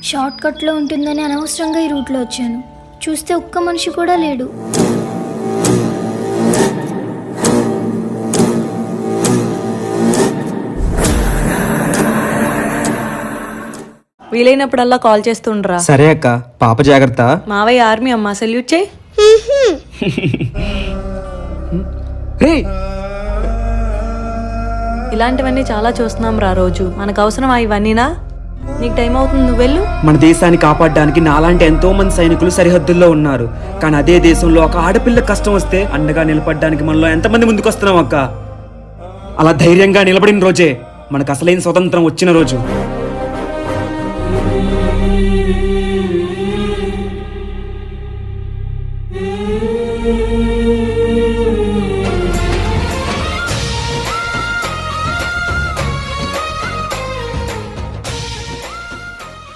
Short కట్లో ఉంటుందని అనవసరంగా ఈ రూట్లో వచ్చాను. చూస్తే ఒక్క మనిషి కూడా లేడు. వీలైనప్పుడల్లా కాల్ చేస్తుండ్రా. సరే అక్క, పాప జాగ్రత్త. మావయ్య ఆర్మీ అమ్మ, సెల్యూట్ చేయి. ఇలాంటివన్నీ చాలా చూస్తున్నాం రా రోజు. మనకు అవసరమా ఇవన్నీనా? నీకు టైం అవుతుంది, నువ్వు వెళ్ళు. మన దేశాన్ని కాపాడడానికి నాలాంటి ఎంతో మంది సైనికులు సరిహద్దుల్లో ఉన్నారు. కానీ అదే దేశంలో ఒక ఆడపిల్ల కష్టం వస్తే అండగా నిలబడడానికి మనలో ఎంతమంది ముందుకు వస్తున్నాం అక్క. అలా ధైర్యంగా నిలబడిన రోజే మనకు అసలైన స్వతంత్రం వచ్చిన రోజు.